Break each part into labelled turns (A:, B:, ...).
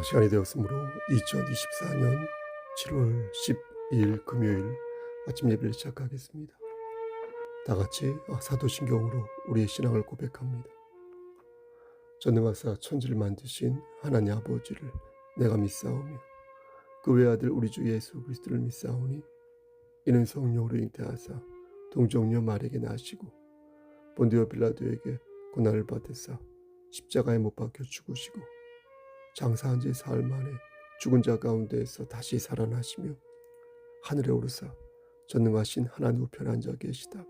A: 시간이 되었으므로 2024년 7월 12일 금요일 아침 예배를 시작하겠습니다. 다 같이 사도신경으로 우리의 신앙을 고백합니다. 전능하사 천지를 만드신 하나님 아버지를 내가 믿사오며 그 외아들 우리 주 예수 그리스도를 믿사오니 이는 성령으로 잉태하사 동정녀 마리아에게 나시고 본디오 빌라도에게 고난을 받으사 십자가에 못 박혀 죽으시고 장사한 지 사흘 만에 죽은 자 가운데에서 다시 살아나시며 하늘에 오르사 전능하신 하나님 우편에 앉아 계시다가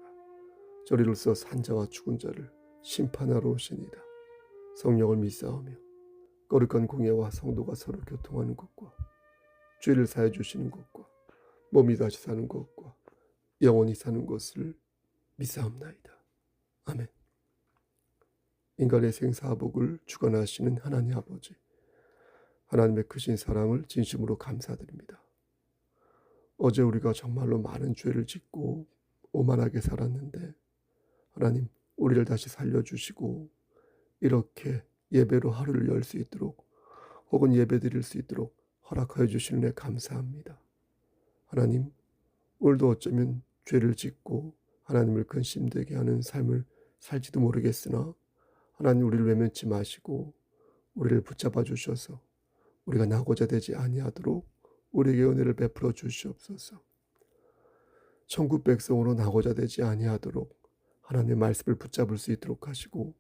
A: 저리로서 산자와 죽은 자를 심판하러 오시니라. 성령을 믿사오며 거룩한 공예와 성도가 서로 교통하는 것과 죄를 사해 주시는 것과 몸이 다시 사는 것과 영원히 사는 것을 믿사옵나이다. 아멘. 인간의 생사복을 주관하시는 하나님 아버지, 하나님의 크신 사랑을 진심으로 감사드립니다. 어제 우리가 정말로 많은 죄를 짓고 오만하게 살았는데 하나님 우리를 다시 살려주시고 이렇게 예배로 하루를 열 수 있도록 혹은 예배 드릴 수 있도록 허락하여 주시는 데 감사합니다. 하나님 오늘도 어쩌면 죄를 짓고 하나님을 근심되게 하는 삶을 살지도 모르겠으나 하나님 우리를 외면치 마시고 우리를 붙잡아 주셔서 우리가 나고자 되지 아니하도록 우리에게 은혜를 베풀어 주시옵소서. 천국 백성으로 나고자 되지 아니하도록 하나님의 말씀을 붙잡을 수 있도록 하시고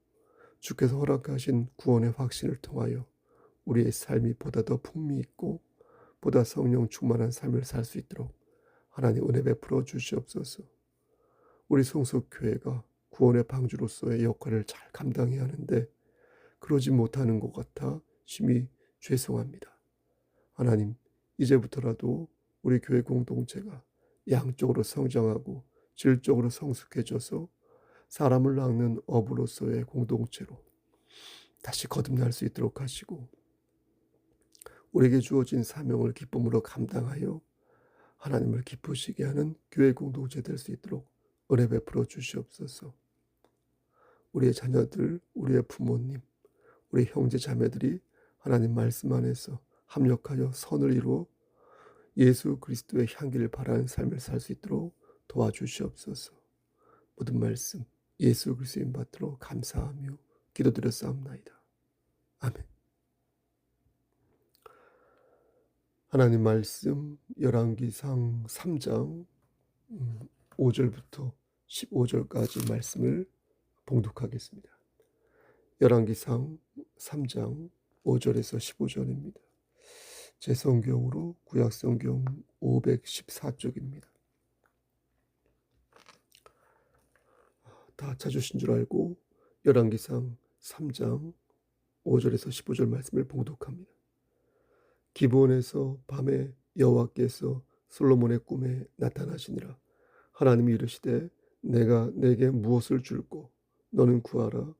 A: 주께서 허락하신 구원의 확신을 통하여 우리의 삶이 보다 더 풍미 있고 보다 성령 충만한 삶을 살 수 있도록 하나님 은혜 베풀어 주시옵소서. 우리 성속교회가 구원의 방주로서의 역할을 잘 감당해야 하는데 그러지 못하는 것 같아 심히 죄송합니다. 하나님 이제부터라도 우리 교회 공동체가 양쪽으로 성장하고 질적으로 성숙해져서 사람을 낳는 어부로서의 공동체로 다시 거듭날 수 있도록 하시고 우리에게 주어진 사명을 기쁨으로 감당하여 하나님을 기쁘시게 하는 교회 공동체 될 수 있도록 은혜 베풀어 주시옵소서. 우리의 자녀들, 우리의 부모님, 우리 형제 자매들이 하나님 말씀 안에서 합력하여 선을 이루어 예수 그리스도의 향기를 바라는 삶을 살 수 있도록 도와주시옵소서. 모든 말씀 예수 그리스도인 받들어 감사하며 기도드렸사옵나이다. 아멘. 하나님 말씀 열왕기상 3장 5절부터 15절까지 말씀을 봉독하겠습니다. 열왕기상 3장 5절에서 15절입니다. 제 성경으로 구약성경 514쪽입니다. 다 찾으신 줄 알고 열왕기상 3장 5절에서 15절 말씀을 봉독합니다. 기브온에서 밤에 여호와께서 솔로몬의 꿈에 나타나시니라. 하나님이 이르시되 내가 내게 무엇을 줄꼬 너는 구하라.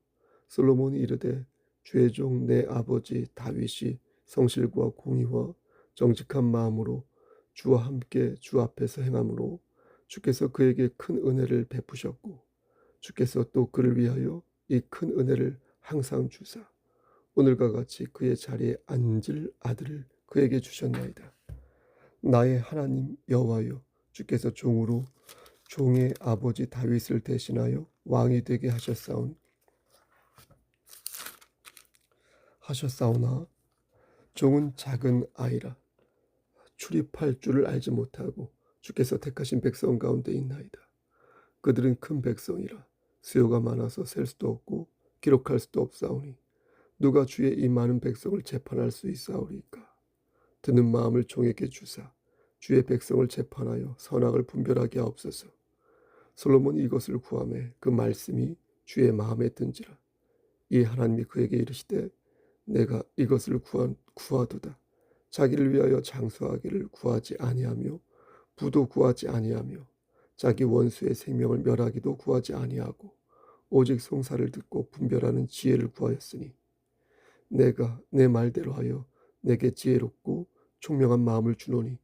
A: 솔로몬이 이르되 주의 종 내 아버지 다윗이 성실과 공의와 정직한 마음으로 주와 함께 주 앞에서 행함으로 주께서 그에게 큰 은혜를 베푸셨고 주께서 또 그를 위하여 이 큰 은혜를 항상 주사 오늘과 같이 그의 자리에 앉을 아들을 그에게 주셨나이다. 나의 하나님 여호와여 주께서 종으로 종의 아버지 다윗을 대신하여 왕이 되게 하셨사오나 종은 작은 아이라 출입할 줄을 알지 못하고 주께서 택하신 백성 가운데 있나이다. 그들은 큰 백성이라 수요가 많아서 셀 수도 없고 기록할 수도 없사오니 누가 주의 이 많은 백성을 재판할 수 있사오리까. 드는 마음을 종에게 주사 주의 백성을 재판하여 선악을 분별하게 하옵소서. 솔로몬이 이것을 구하매 그 말씀이 주의 마음에 든지라. 이 하나님이 그에게 이르시되 내가 이것을 구하도다. 자기를 위하여 장수하기를 구하지 아니하며 부도 구하지 아니하며 자기 원수의 생명을 멸하기도 구하지 아니하고 오직 송사를 듣고 분별하는 지혜를 구하였으니 내가 내 말대로 하여 내게 지혜롭고 총명한 마음을 주노니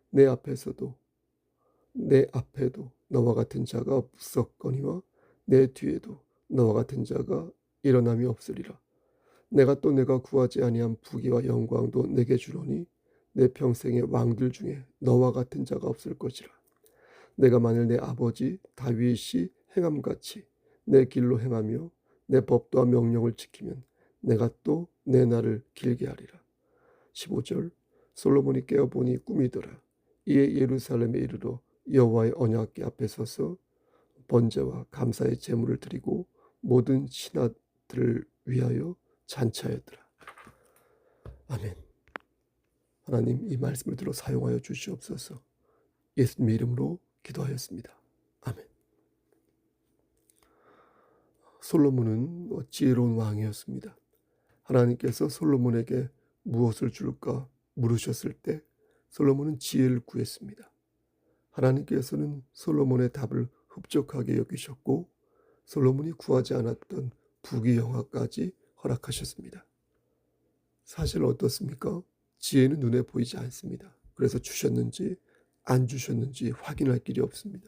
A: 내 앞에도 너와 같은 자가 없었거니와 내 뒤에도 너와 같은 자가 일어남이 없으리라. 내가 구하지 아니한 부귀와 영광도 내게 주노니 내 평생의 왕들 중에 너와 같은 자가 없을 것이라. 내가 만일 내 아버지 다윗이 행함같이 내 길로 행하며 내 법도와 명령을 지키면 내가 또 내 날을 길게 하리라. 15절. 솔로몬이 깨어보니 꿈이더라. 이에 예루살렘에 이르러 여호와의 언약궤 앞에 서서 번제와 감사의 제물을 드리고 모든 신하들을 위하여 잔치하였더라. 아멘. 하나님, 이 말씀을 들어 사용하여 주시옵소서. 예수님의 이름으로 기도하였습니다. 아멘. 솔로몬은 지혜로운 왕이었습니다. 하나님께서 솔로몬에게 무엇을 줄까 물으셨을 때 솔로몬은 지혜를 구했습니다. 하나님께서는 솔로몬의 답을 흡족하게 여기셨고 솔로몬이 구하지 않았던 부귀 영화까지 허락하셨습니다. 사실 어떻습니까? 지혜는 눈에 보이지 않습니다. 그래서 주셨는지 안 주셨는지 확인할 길이 없습니다.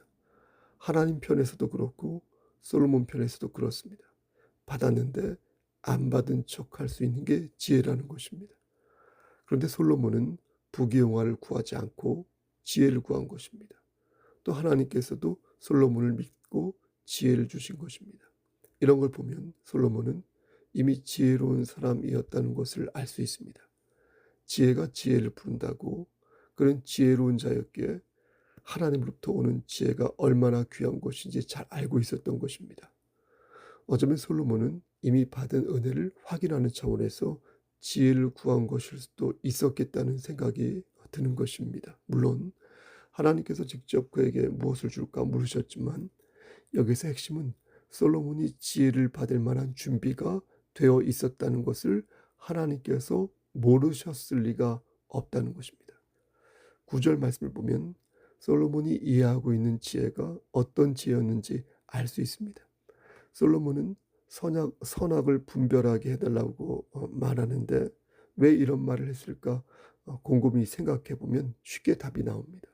A: 하나님 편에서도 그렇고 솔로몬 편에서도 그렇습니다. 받았는데 안 받은 척할 수 있는 게 지혜라는 것입니다. 그런데 솔로몬은 부귀영화를 구하지 않고 지혜를 구한 것입니다. 또 하나님께서도 솔로몬을 믿고 지혜를 주신 것입니다. 이런 걸 보면 솔로몬은 이미 지혜로운 사람이었다는 것을 알 수 있습니다. 지혜가 지혜를 부른다고 그런 지혜로운 자였기에 하나님으로부터 오는 지혜가 얼마나 귀한 것인지 잘 알고 있었던 것입니다. 어쩌면 솔로몬은 이미 받은 은혜를 확인하는 차원에서 지혜를 구한 것일 수도 있었겠다는 생각이 드는 것입니다. 물론 하나님께서 직접 그에게 무엇을 줄까 물으셨지만 여기서 핵심은 솔로몬이 지혜를 받을 만한 준비가 되어 있었다는 것을 하나님께서 모르셨을 리가 없다는 것입니다. 9절 말씀을 보면 솔로몬이 이해하고 있는 지혜가 어떤 지혜였는지 알 수 있습니다. 솔로몬은 선악을 분별하게 해달라고 말하는데 왜 이런 말을 했을까 곰곰이 생각해 보면 쉽게 답이 나옵니다.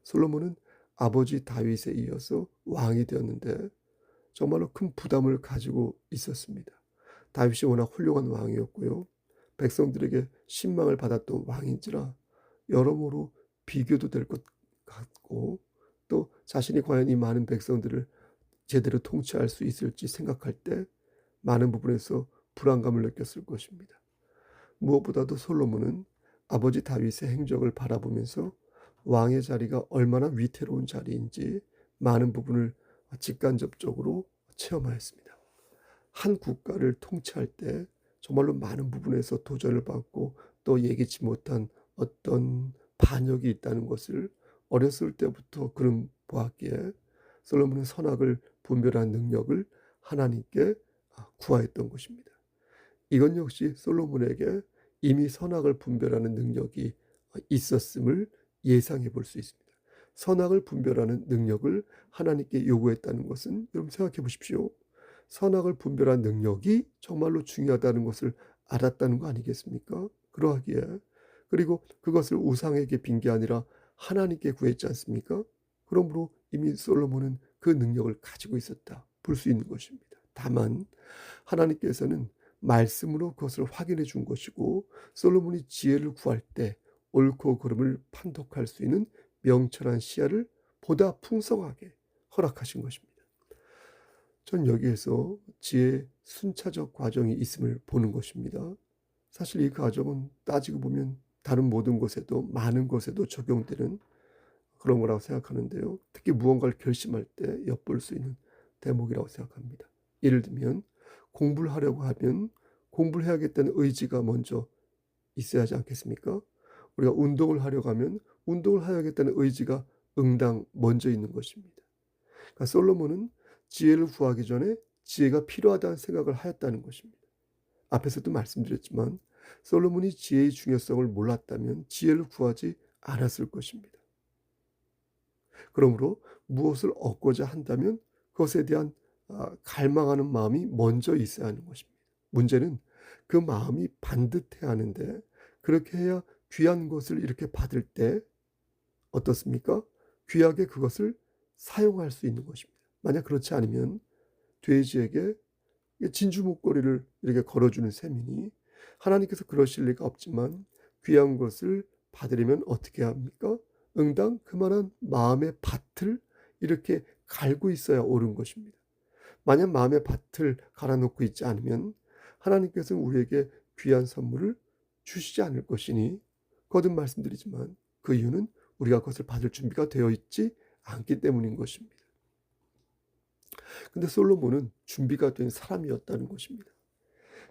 A: 솔로몬은 아버지 다윗에 이어서 왕이 되었는데 정말로 큰 부담을 가지고 있었습니다. 다윗이 워낙 훌륭한 왕이었고요. 백성들에게 신망을 받았던 왕인지라 여러모로 비교도 될 것 같고 또 자신이 과연 이 많은 백성들을 제대로 통치할 수 있을지 생각할 때 많은 부분에서 불안감을 느꼈을 것입니다. 무엇보다도 솔로몬은 아버지 다윗의 행적을 바라보면서 왕의 자리가 얼마나 위태로운 자리인지 많은 부분을 직간접적으로 체험하였습니다. 한 국가를 통치할 때 정말로 많은 부분에서 도전을 받고 또 예기치 못한 어떤 반역이 있다는 것을 어렸을 때부터 그는 보았기에 솔로몬은 선악을 분별한 능력을 하나님께 구하였던 것입니다. 이건 역시 솔로몬에게 이미 선악을 분별하는 능력이 있었음을 예상해 볼 수 있습니다. 선악을 분별하는 능력을 하나님께 요구했다는 것은 여러분 생각해 보십시오. 선악을 분별한 능력이 정말로 중요하다는 것을 알았다는 거 아니겠습니까? 그러하기에 그리고 그것을 우상에게 빈 게 아니라 하나님께 구했지 않습니까? 그러므로 이미 솔로몬은 그 능력을 가지고 있었다 볼 수 있는 것입니다. 다만 하나님께서는 말씀으로 그것을 확인해 준 것이고 솔로몬이 지혜를 구할 때 옳고 그름을 판독할 수 있는 명철한 시야를 보다 풍성하게 허락하신 것입니다. 전 여기에서 지혜의 순차적 과정이 있음을 보는 것입니다. 사실 이 과정은 따지고 보면 다른 모든 것에도 많은 것에도 적용되는 그런 거라고 생각하는데요. 특히 무언가를 결심할 때 엿볼 수 있는 대목이라고 생각합니다. 예를 들면 공부를 하려고 하면 공부를 해야겠다는 의지가 먼저 있어야 하지 않겠습니까? 우리가 운동을 하려고 하면 운동을 해야겠다는 의지가 응당 먼저 있는 것입니다. 그러니까 솔로몬은 지혜를 구하기 전에 지혜가 필요하다는 생각을 하였다는 것입니다. 앞에서도 말씀드렸지만 솔로몬이 지혜의 중요성을 몰랐다면 지혜를 구하지 않았을 것입니다. 그러므로 무엇을 얻고자 한다면 그것에 대한 갈망하는 마음이 먼저 있어야 하는 것입니다. 문제는 그 마음이 반듯해야 하는데 그렇게 해야 귀한 것을 이렇게 받을 때 어떻습니까? 귀하게 그것을 사용할 수 있는 것입니다. 만약 그렇지 않으면 돼지에게 진주 목걸이를 이렇게 걸어주는 셈이니 하나님께서 그러실 리가 없지만 귀한 것을 받으려면 어떻게 합니까? 응당 그만한 마음의 밭을 이렇게 갈고 있어야 옳은 것입니다. 만약 마음의 밭을 갈아놓고 있지 않으면 하나님께서는 우리에게 귀한 선물을 주시지 않을 것이니 거듭 말씀드리지만 그 이유는 우리가 그것을 받을 준비가 되어 있지 않기 때문인 것입니다. 근데 솔로몬은 준비가 된 사람이었다는 것입니다.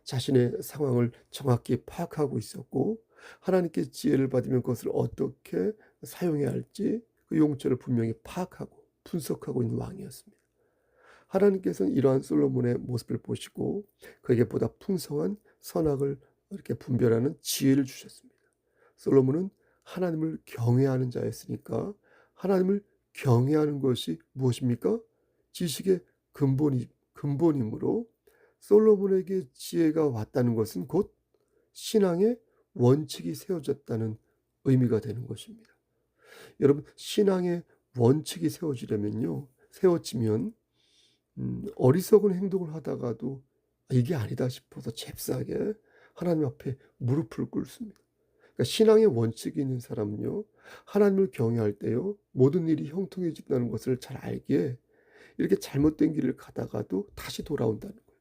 A: 자신의 상황을 정확히 파악하고 있었고 하나님께 지혜를 받으면 그것을 어떻게 사용해야 할지 그 용처를 분명히 파악하고 분석하고 있는 왕이었습니다. 하나님께서는 이러한 솔로몬의 모습을 보시고 그에게 보다 풍성한 선악을 이렇게 분별하는 지혜를 주셨습니다. 솔로몬은 하나님을 경외하는 자였으니까 하나님을 경외하는 것이 무엇입니까? 지식의 근본이므로 솔로몬에게 지혜가 왔다는 것은 곧 신앙의 원칙이 세워졌다는 의미가 되는 것입니다. 여러분, 신앙의 원칙이 세워지면 어리석은 행동을 하다가도 이게 아니다 싶어서 잽싸게 하나님 앞에 무릎을 꿇습니다. 그러니까 신앙의 원칙이 있는 사람은요, 하나님을 경외할 때요, 모든 일이 형통해진다는 것을 잘 알기에 이렇게 잘못된 길을 가다가도 다시 돌아온다는 거예요.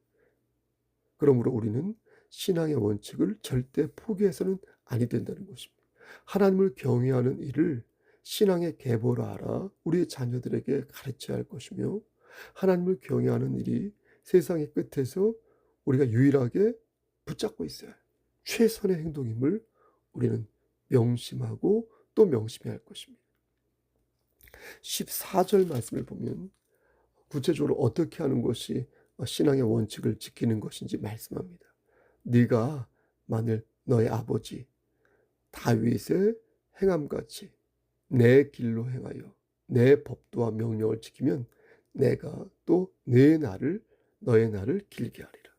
A: 그러므로 우리는 신앙의 원칙을 절대 포기해서는 아니 된다는 것입니다. 하나님을 경외하는 일을 신앙의 계보로 알아 우리의 자녀들에게 가르쳐야 할 것이며 하나님을 경외하는 일이 세상의 끝에서 우리가 유일하게 붙잡고 있어야 할 최선의 행동임을 우리는 명심하고 또 명심해야 할 것입니다. 14절 말씀을 보면 구체적으로 어떻게 하는 것이 신앙의 원칙을 지키는 것인지 말씀합니다. 네가 만일 너의 아버지 다윗의 행함같이 내 길로 행하여 내 법도와 명령을 지키면 내가 또 너의 날을 길게 하리라.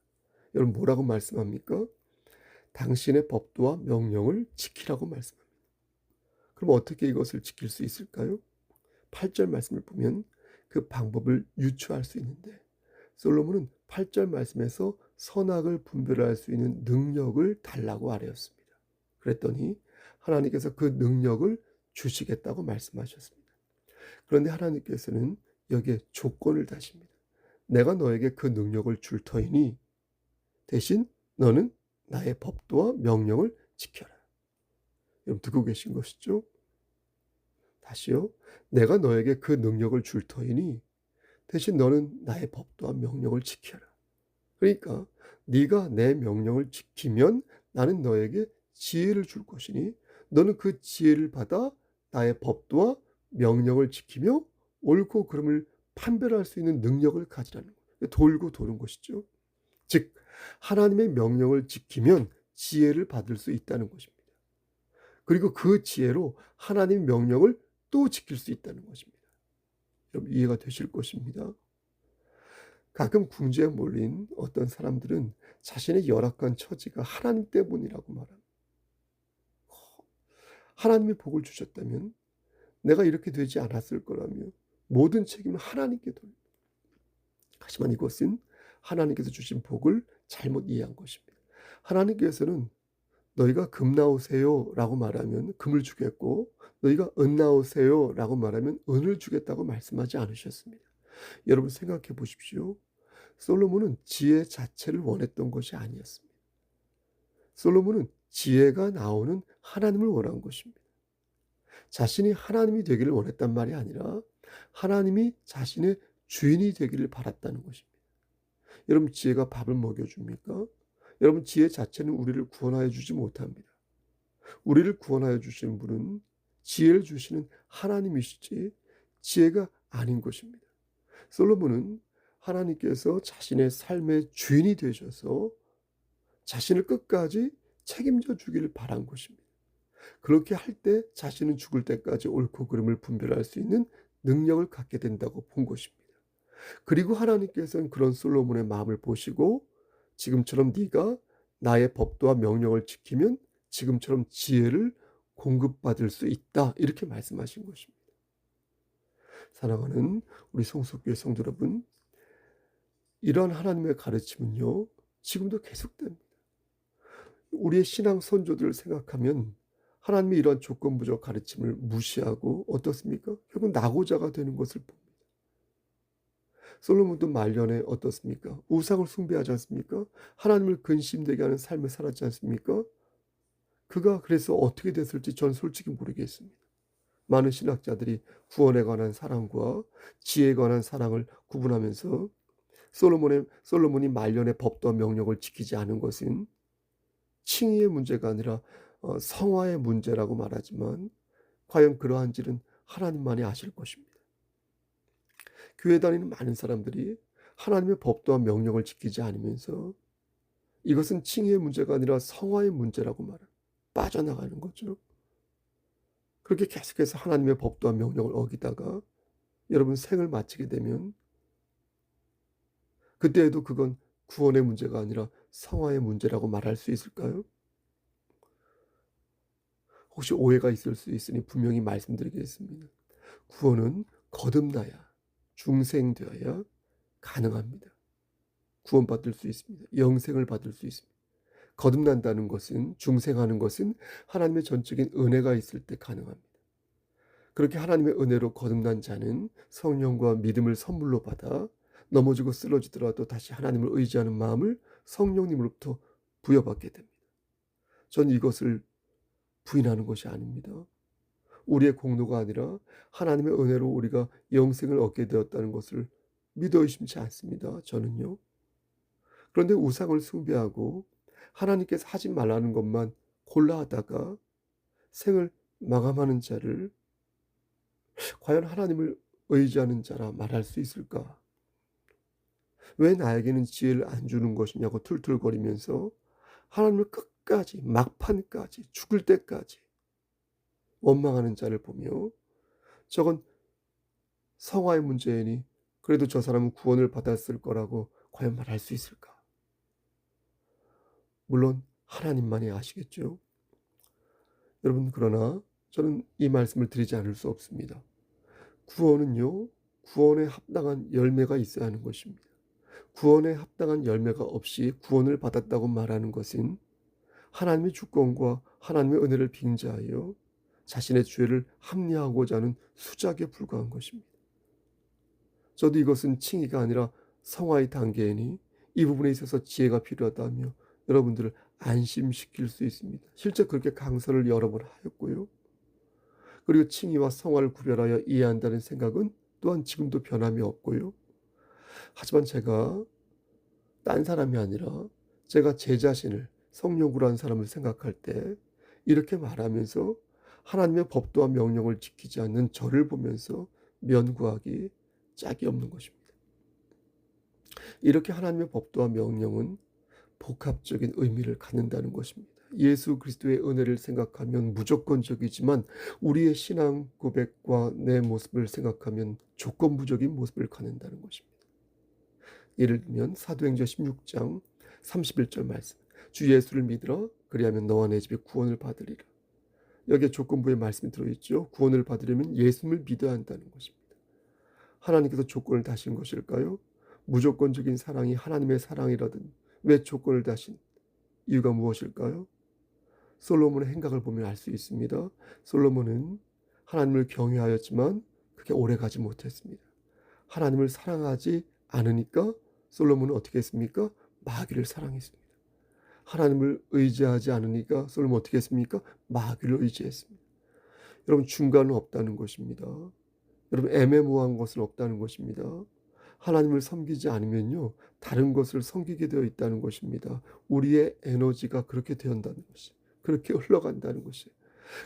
A: 여러분 뭐라고 말씀합니까? 당신의 법도와 명령을 지키라고 말씀합니다. 그럼 어떻게 이것을 지킬 수 있을까요? 8절 말씀을 보면 그 방법을 유추할 수 있는데 솔로몬은 8절 말씀에서 선악을 분별할 수 있는 능력을 달라고 아뢰었습니다. 그랬더니 하나님께서 그 능력을 주시겠다고 말씀하셨습니다. 그런데 하나님께서는 여기에 조건을 다십니다. 내가 너에게 그 능력을 줄 터이니 대신 너는 나의 법도와 명령을 지켜라. 여러분 듣고 계신 것이죠? 다시요. 내가 너에게 그 능력을 줄 터이니 대신 너는 나의 법도와 명령을 지켜라. 그러니까 네가 내 명령을 지키면 나는 너에게 지혜를 줄 것이니 너는 그 지혜를 받아 나의 법도와 명령을 지키며 옳고 그름을 판별할 수 있는 능력을 가지라는 거예요. 돌고 도는 것이죠. 즉 하나님의 명령을 지키면 지혜를 받을 수 있다는 것입니다. 그리고 그 지혜로 하나님의 명령을 또 지킬 수 있다는 것입니다. 여러분 이해가 되실 것입니다. 가끔 궁지에 몰린 어떤 사람들은 자신의 열악한 처지가 하나님 때문이라고 말합니다. 하나님이 복을 주셨다면 내가 이렇게 되지 않았을 거라며 모든 책임을 하나님께 돌립니다. 하지만 이것은 하나님께서 주신 복을 잘못 이해한 것입니다. 하나님께서는 너희가 금 나오세요 라고 말하면 금을 주겠고 너희가 은 나오세요 라고 말하면 은을 주겠다고 말씀하지 않으셨습니다. 여러분 생각해 보십시오. 솔로몬은 지혜 자체를 원했던 것이 아니었습니다. 솔로몬은 지혜가 나오는 하나님을 원한 것입니다. 자신이 하나님이 되기를 원했단 말이 아니라 하나님이 자신의 주인이 되기를 바랐다는 것입니다. 여러분 지혜가 밥을 먹여줍니까? 여러분 지혜 자체는 우리를 구원하여 주지 못합니다. 우리를 구원하여 주시는 분은 지혜를 주시는 하나님이시지 지혜가 아닌 것입니다. 솔로몬은 하나님께서 자신의 삶의 주인이 되셔서 자신을 끝까지 책임져 주기를 바란 것입니다. 그렇게 할 때 자신은 죽을 때까지 옳고 그름을 분별할 수 있는 능력을 갖게 된다고 본 것입니다. 그리고 하나님께서는 그런 솔로몬의 마음을 보시고 지금처럼 네가 나의 법도와 명령을 지키면 지금처럼 지혜를 공급받을 수 있다 이렇게 말씀하신 것입니다. 사랑하는 우리 성숙교회 성도 여러분, 이런 하나님의 가르침은요, 지금도 계속됩니다. 우리의 신앙 선조들을 생각하면 하나님의 이런 조건부적 가르침을 무시하고 어떻습니까? 결국 낙오자가 되는 것을 봅니다. 솔로몬도 말년에 어떻습니까? 우상을 숭배하지 않습니까? 하나님을 근심되게 하는 삶을 살았지 않습니까? 그가 그래서 어떻게 됐을지 저는 솔직히 모르겠습니다. 많은 신학자들이 구원에 관한 사랑과 지혜에 관한 사랑을 구분하면서 솔로몬이 말년의 법도와 명령을 지키지 않은 것은 칭의의 문제가 아니라 성화의 문제라고 말하지만 과연 그러한지는 하나님만이 아실 것입니다. 교회 다니는 많은 사람들이 하나님의 법도와 명령을 지키지 않으면서 이것은 칭의의 문제가 아니라 성화의 문제라고 빠져나가는 거죠. 그렇게 계속해서 하나님의 법도와 명령을 어기다가 여러분 생을 마치게 되면 그때에도 그건 구원의 문제가 아니라 성화의 문제라고 말할 수 있을까요? 혹시 오해가 있을 수 있으니 분명히 말씀드리겠습니다. 구원은 거듭나야, 중생되어야 가능합니다. 구원받을 수 있습니다. 영생을 받을 수 있습니다. 거듭난다는 것은, 중생하는 것은 하나님의 전적인 은혜가 있을 때 가능합니다. 그렇게 하나님의 은혜로 거듭난 자는 성령과 믿음을 선물로 받아 넘어지고 쓰러지더라도 다시 하나님을 의지하는 마음을 성령님으로부터 부여받게 됩니다. 전 이것을 부인하는 것이 아닙니다. 우리의 공로가 아니라 하나님의 은혜로 우리가 영생을 얻게 되었다는 것을 믿어 의심치 않습니다. 저는요. 그런데 우상을 숭배하고 하나님께서 하지 말라는 것만 골라 하다가 생을 마감하는 자를 과연 하나님을 의지하는 자라 말할 수 있을까? 왜 나에게는 지혜를 안 주는 것이냐고 툴툴거리면서 하나님을 끝까지, 막판까지, 죽을 때까지 원망하는 자를 보며 저건 성화의 문제이니 그래도 저 사람은 구원을 받았을 거라고 과연 말할 수 있을까? 물론 하나님만이 아시겠죠. 여러분, 그러나 저는 이 말씀을 드리지 않을 수 없습니다. 구원은요, 구원에 합당한 열매가 있어야 하는 것입니다. 구원에 합당한 열매가 없이 구원을 받았다고 말하는 것은 하나님의 주권과 하나님의 은혜를 빙자하여 자신의 죄를 합리화하고자 하는 수작에 불과한 것입니다. 저도 이것은 칭의가 아니라 성화의 단계이니 이 부분에 있어서 지혜가 필요하다며 여러분들을 안심시킬 수 있습니다. 실제 그렇게 강설을 여러 번 하였고요. 그리고 칭의와 성화를 구별하여 이해한다는 생각은 또한 지금도 변함이 없고요. 하지만 제가 딴 사람이 아니라 제가 제 자신을 성령으로 한 사람을 생각할 때 이렇게 말하면서 하나님의 법도와 명령을 지키지 않는 저를 보면서 면구하기 짝이 없는 것입니다. 이렇게 하나님의 법도와 명령은 복합적인 의미를 갖는다는 것입니다. 예수 그리스도의 은혜를 생각하면 무조건적이지만 우리의 신앙 고백과 내 모습을 생각하면 조건부적인 모습을 갖는다는 것입니다. 예를 들면 사도행전 16장 31절 말씀, 주 예수를 믿으라 그리하면 너와 내 집에 구원을 받으리라. 여기에 조건부의 말씀이 들어있죠. 구원을 받으려면 예수를 믿어야 한다는 것입니다. 하나님께서 조건을 다신 것일까요? 무조건적인 사랑이 하나님의 사랑이라든 왜 조건을 다신 이유가 무엇일까요? 솔로몬의 행각을 보면 알 수 있습니다. 솔로몬은 하나님을 경외하였지만 그게 오래가지 못했습니다. 하나님을 사랑하지 않으니까 솔로몬은 어떻게 했습니까? 마귀를 사랑했습니다. 하나님을 의지하지 않으니까 솔로몬은 어떻게 했습니까? 마귀를 의지했습니다. 여러분, 중간은 없다는 것입니다. 여러분, 애매모호한 것은 없다는 것입니다. 하나님을 섬기지 않으면요, 다른 것을 섬기게 되어 있다는 것입니다. 우리의 에너지가 그렇게 되었다는 것이, 그렇게 흘러간다는 것이.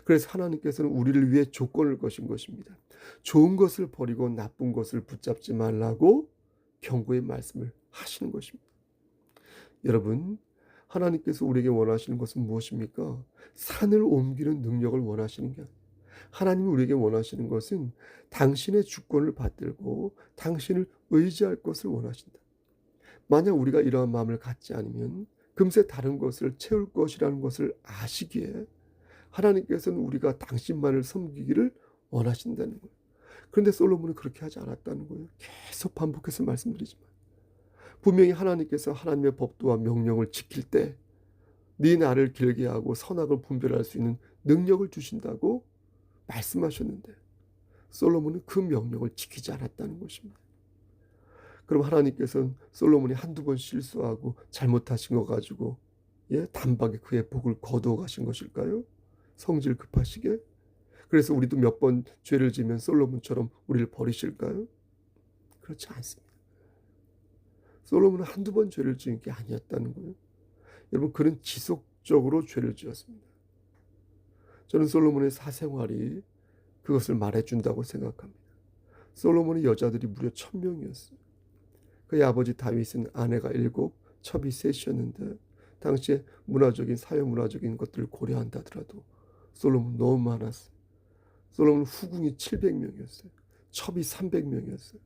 A: 그래서 하나님께서는 우리를 위해 조건을 거신 것입니다. 좋은 것을 버리고 나쁜 것을 붙잡지 말라고 경고의 말씀을 하시는 것입니다. 여러분, 하나님께서 우리에게 원하시는 것은 무엇입니까? 산을 옮기는 능력을 원하시는 게 아니에요. 하나님이 우리에게 원하시는 것은 당신의 주권을 받들고 당신을 의지할 것을 원하신다. 만약 우리가 이러한 마음을 갖지 않으면 금세 다른 것을 채울 것이라는 것을 아시기에 하나님께서는 우리가 당신만을 섬기기를 원하신다는 거예요. 그런데 솔로몬은 그렇게 하지 않았다는 거예요. 계속 반복해서 말씀드리지만 분명히 하나님께서 하나님의 법도와 명령을 지킬 때 네 나를 길게 하고 선악을 분별할 수 있는 능력을 주신다고 말씀하셨는데 솔로몬은 그 명령을 지키지 않았다는 것입니다. 그럼 하나님께서는 솔로몬이 한두 번 실수하고 잘못하신 거 가지고 단박에 그의 복을 거두어 가신 것일까요? 성질 급하시게? 그래서 우리도 몇 번 죄를 지면 솔로몬처럼 우리를 버리실까요? 그렇지 않습니다. 솔로몬은 한두 번 죄를 지은 게 아니었다는 거예요. 여러분, 그는 지속적으로 죄를 지었습니다. 저는 솔로몬의 사생활이 그것을 말해준다고 생각합니다. 솔로몬의 여자들이 무려 1000명이었어요. 그의 아버지 다윗은 아내가 7, 첩이 3이었는데 당시에 문화적인 사회문화적인 것들을 고려한다 하더라도 솔로몬 너무 많았어요. 솔로몬 후궁이 700명이었어요. 첩이 300명이었어요.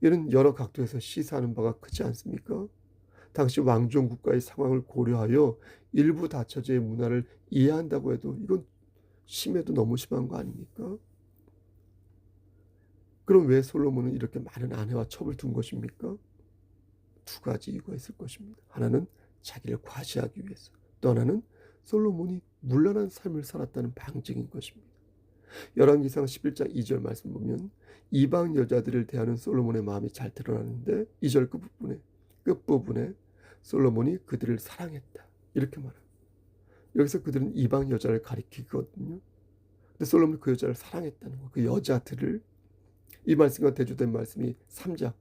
A: 이런 여러 각도에서 시사하는 바가 크지 않습니까? 당시 왕정 국가의 상황을 고려하여 일부 다처제의 문화를 이해한다고 해도 이건 심해도 너무 심한 거 아닙니까? 그럼 왜 솔로몬은 이렇게 많은 아내와 첩을 둔 것입니까? 두 가지 이유가 있을 것입니다. 하나는 자기를 과시하기 위해서, 또 하나는 솔로몬이 문란한 삶을 살았다는 방증인 것입니다. 열왕기상 11장 2절 말씀 보면 이방 여자들을 대하는 솔로몬의 마음이 잘 드러나는데 2절 끝부분에 솔로몬이 그들을 사랑했다 이렇게 말합니다. 여기서 그들은 이방 여자를 가리키거든요. 근데 솔로몬이 그 여자를 사랑했다는 거, 그 여자들을, 이 말씀과 대조된 말씀이 3절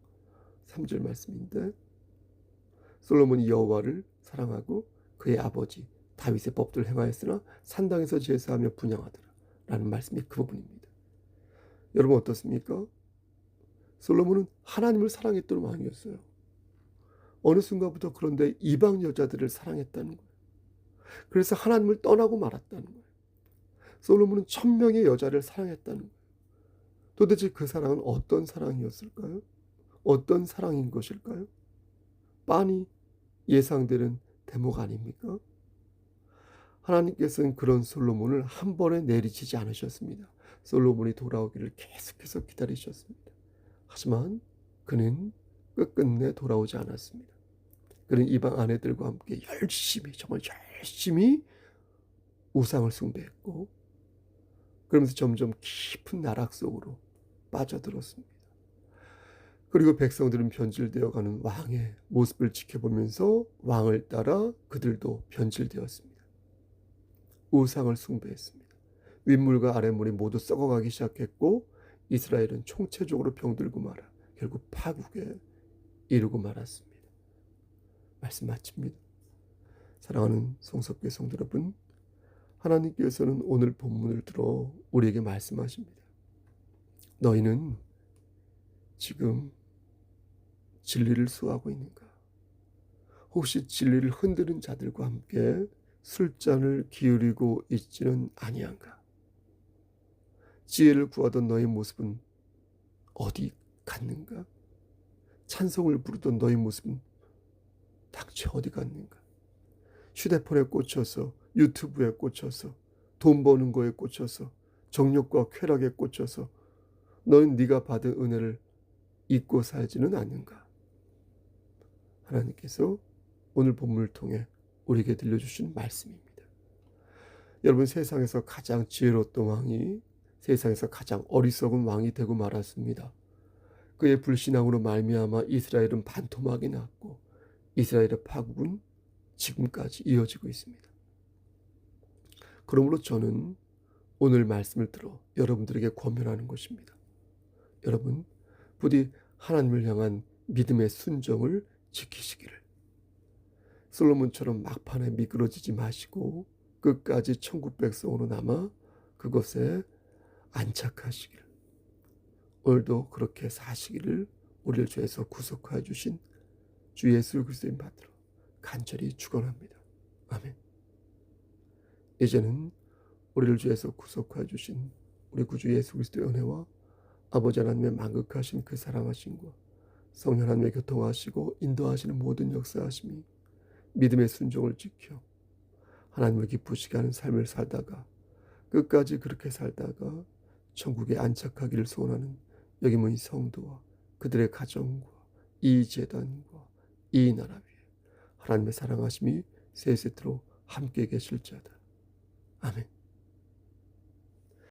A: 말씀인데 솔로몬이 여호와를 사랑하고 그의 아버지 다윗의 법도를 행하였으나 산당에서 제사하며 분향하더라 라는 말씀이 그 부분입니다. 여러분 어떻습니까? 솔로몬은 하나님을 사랑했던 왕이었어요. 어느 순간부터 그런데 이방 여자들을 사랑했다는 거예요. 그래서 하나님을 떠나고 말았다는 거예요. 솔로몬은 1000명의 여자를 사랑했다는 거예요. 도대체 그 사랑은 어떤 사랑이었을까요? 어떤 사랑인 것일까요? 빤히 예상되는 대목 아닙니까? 하나님께서는 그런 솔로몬을 한 번에 내리치지 않으셨습니다. 솔로몬이 돌아오기를 계속해서 기다리셨습니다. 하지만 그는 끝끝내 돌아오지 않았습니다. 그는 이방 아내들과 함께 정말 열심히 우상을 숭배했고 그러면서 점점 깊은 나락 속으로 빠져들었습니다. 그리고 백성들은 변질되어가는 왕의 모습을 지켜보면서 왕을 따라 그들도 변질되었습니다. 우상을 숭배했습니다. 윗물과 아랫물이 모두 썩어가기 시작했고 이스라엘은 총체적으로 병들고 말아 결국 파국에 이르고 말았습니다. 말씀 마칩니다. 사랑하는 성석교회 성도 여러분, 하나님께서는 오늘 본문을 들어 우리에게 말씀하십니다. 너희는 지금 진리를 수호하고 있는가? 혹시 진리를 흔드는 자들과 함께 술잔을 기울이고 있지는 아니한가? 지혜를 구하던 너의 모습은 어디 갔는가? 찬송을 부르던 너의 모습은 당최 어디 갔는가? 휴대폰에 꽂혀서, 유튜브에 꽂혀서, 돈 버는 거에 꽂혀서, 정욕과 쾌락에 꽂혀서 너는 네가 받은 은혜를 잊고 살지는 않는가? 하나님께서 오늘 본문을 통해 우리에게 들려주신 말씀입니다. 여러분, 세상에서 가장 지혜로웠던 왕이 세상에서 가장 어리석은 왕이 되고 말았습니다. 그의 불신앙으로 말미암아 이스라엘은 반토막이 났고 이스라엘의 파국은 지금까지 이어지고 있습니다. 그러므로 저는 오늘 말씀을 들어 여러분들에게 권면하는 것입니다. 여러분, 부디 하나님을 향한 믿음의 순종을 지키시기를, 솔로몬처럼 막판에 미끄러지지 마시고 끝까지 천국 백성으로 남아 그것에 안착하시기를, 오늘도 그렇게 사시기를 우리를 죄에서 구속하여 주신 주 예수 그리스도인 받들어 간절히 축원합니다. 아멘. 이제는 우리를 죄에서 구속하여 주신 우리 구주 예수 그리스도의 은혜와 아버지 하나님의 만극하신 그 사랑하심과 성령 하나님의 교통하시고 인도하시는 모든 역사하심이 믿음의 순종을 지켜 하나님을 기쁘시게 하는 삶을 살다가 끝까지 그렇게 살다가 천국에 안착하기를 소원하는 여기 모인 성도와 그들의 가정과 이 제단과 이 나라 위에 하나님의 사랑하심이 세세토록 함께 계실지어다. 아멘.